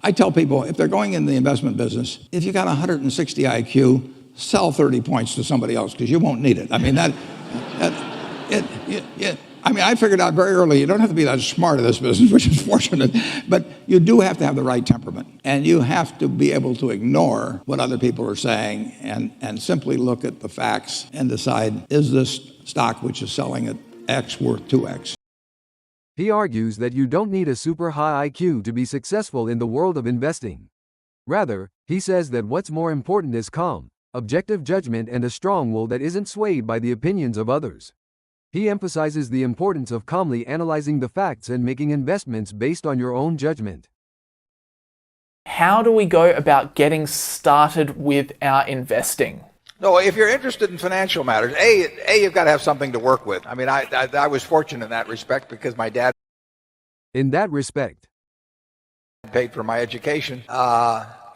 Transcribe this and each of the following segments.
I tell people, if they're going in the investment business, if you got 160 IQ, sell 30 points to somebody else because you won't need it. I mean, I figured out very early, you don't have to be that smart in this business, which is fortunate, but you do have to have the right temperament. And you have to be able to ignore what other people are saying and simply look at the facts and decide, is this stock which is selling at X worth 2X? He argues that you don't need a super high IQ to be successful in the world of investing. Rather, he says that what's more important is calm, objective judgment and a strong will that isn't swayed by the opinions of others. He emphasizes the importance of calmly analyzing the facts and making investments based on your own judgment. How do we go about getting started with our investing? No, if you're interested in financial matters, you've got to have something to work with. I mean, I was fortunate in that respect because my dad In that respect, paid for my education.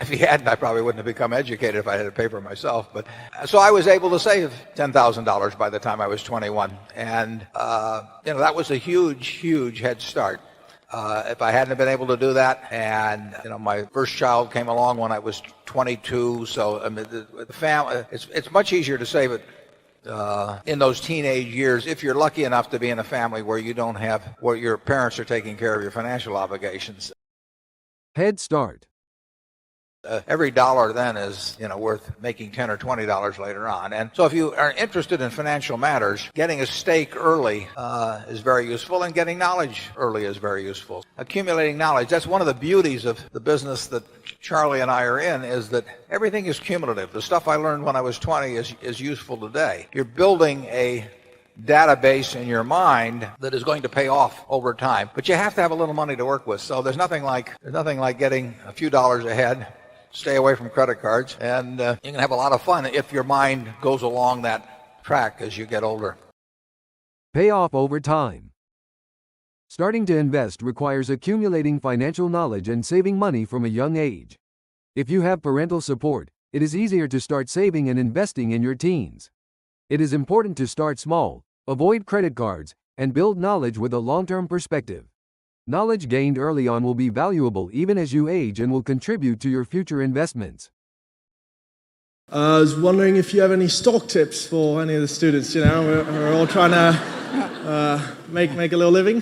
If he hadn't, I probably wouldn't have become educated if I had to pay for myself. But so I was able to save $10,000 by the time I was 21, and that was a huge head start. If I hadn't been able to do that, and my first child came along when I was 22, so I mean, the family, it's much easier to save it in those teenage years if you're lucky enough to be in a family where your parents are taking care of your financial obligations. head start. Every dollar then is worth making $10 or $20 later on. And so if you are interested in financial matters, getting a stake early is very useful, and getting knowledge early is very useful. Accumulating knowledge, that's one of the beauties of the business that Charlie and I are in, is that everything is cumulative. The stuff I learned when I was 20 is useful today. You're building a database in your mind that is going to pay off over time, but you have to have a little money to work with. So there's nothing like getting a few dollars ahead. Stay away from credit cards, and you can have a lot of fun if your mind goes along that track as you get older. Pay off over time. Starting to invest requires accumulating financial knowledge and saving money from a young age. If you have parental support, it is easier to start saving and investing in your teens. It is important to start small, avoid credit cards, and build knowledge with a long-term perspective. Knowledge gained early on will be valuable even as you age and will contribute to your future investments. I was wondering if you have any stock tips for any of the students. We're all trying to make a little living.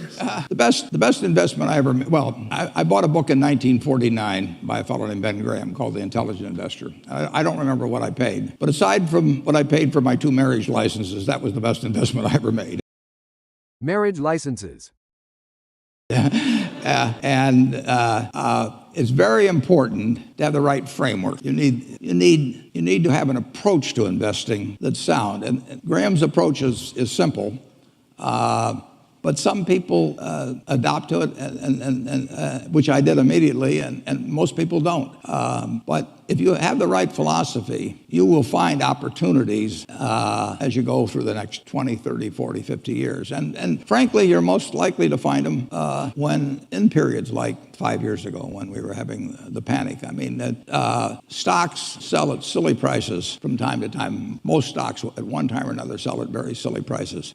The best investment I ever made, I bought a book in 1949 by a fellow named Ben Graham called The Intelligent Investor. I don't remember what I paid, but aside from what I paid for my 2 marriage licenses, that was the best investment I ever made. Marriage licenses. It's very important to have the right framework. You need to have an approach to investing that's sound. And Graham's approach is simple, but some people adopt to it, and which I did immediately, and most people don't. But if you have the right philosophy, you will find opportunities as you go through the next 20, 30, 40, 50 years. And frankly, you're most likely to find them when in periods like 5 years ago when we were having the panic. I mean, stocks sell at silly prices from time to time. Most stocks at one time or another sell at very silly prices.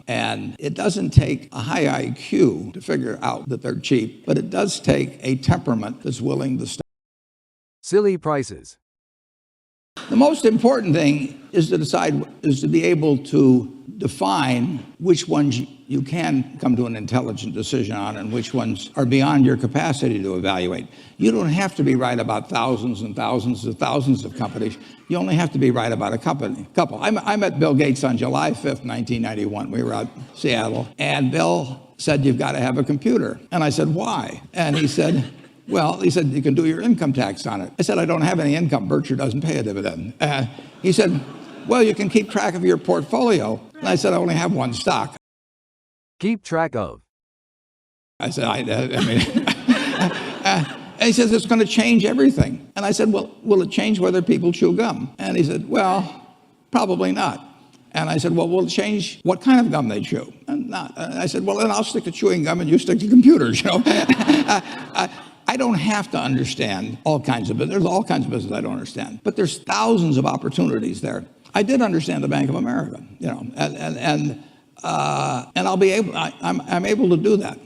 And it doesn't take a high IQ to figure out that they're cheap, but it does take a temperament that's willing to stop. Silly prices. The most important thing is to be able to define which ones you can come to an intelligent decision on and which ones are beyond your capacity to evaluate. You don't have to be right about thousands and thousands and thousands of companies. You only have to be right about a couple. I met Bill Gates on July 5th, 1991. We were out in Seattle, and Bill said, "You've got to have a computer." And I said, "Why?" And he said, "You can do your income tax on it." I said, "I don't have any income. Berkshire doesn't pay a dividend." He said, "Well, you can keep track of your portfolio." And I said, "I only have one stock." Keep track of. I said, and he says, "It's going to change everything." And I said, "Well, will it change whether people chew gum?" And he said, "Well, probably not." And I said, "Well, will it change what kind of gum they chew?" And I said, "Well, then I'll stick to chewing gum and you stick to computers, I don't have to understand all kinds of business. There's all kinds of business I don't understand, but there's thousands of opportunities there. I did understand the Bank of America, and I'm able to do that.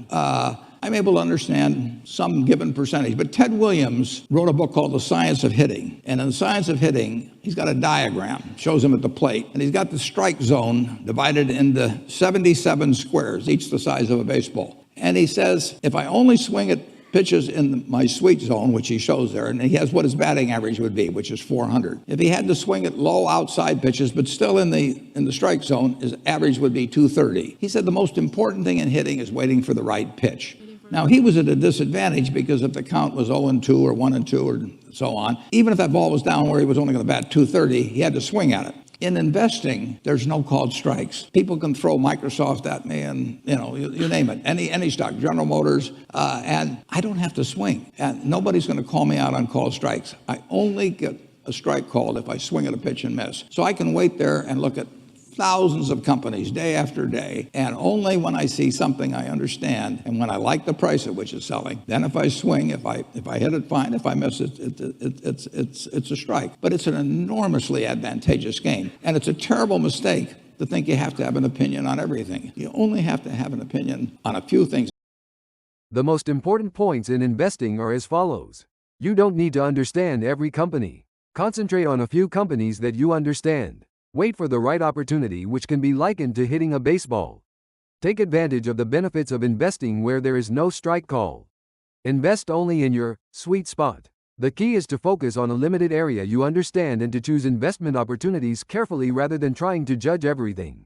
I'm able to understand some given percentage. But Ted Williams wrote a book called The Science of Hitting. And in The Science of Hitting, he's got a diagram, shows him at the plate. And he's got the strike zone divided into 77 squares, each the size of a baseball. And he says, if I only swing at pitches in my sweet zone, which he shows there, and he has what his batting average would be, which is 400. If he had to swing at low outside pitches, but still in the strike zone, his average would be 230. He said the most important thing in hitting is waiting for the right pitch. Now, he was at a disadvantage because if the count was 0-2 or 1-2 or so on, even if that ball was down where he was only going to bat 230, he had to swing at it. In investing, there's no called strikes. People can throw Microsoft at me and, you name it, any stock, General Motors, and I don't have to swing. And nobody's going to call me out on called strikes. I only get a strike called if I swing at a pitch and miss. So I can wait there and look at thousands of companies day after day, and only when I see something I understand and when I like the price at which it's selling, then if I swing, if I hit it, fine. If I miss it, it's a strike. But it's an enormously advantageous game, and it's a terrible mistake to think you have to have an opinion on everything. You only have to have an opinion on a few things. The most important points in investing are as follows. You don't need to understand every company. Concentrate on a few companies that you understand. Wait for the right opportunity, which can be likened to hitting a baseball. Take advantage of the benefits of investing where there is no strike call. Invest only in your sweet spot. The key is to focus on a limited area you understand and to choose investment opportunities carefully rather than trying to judge everything.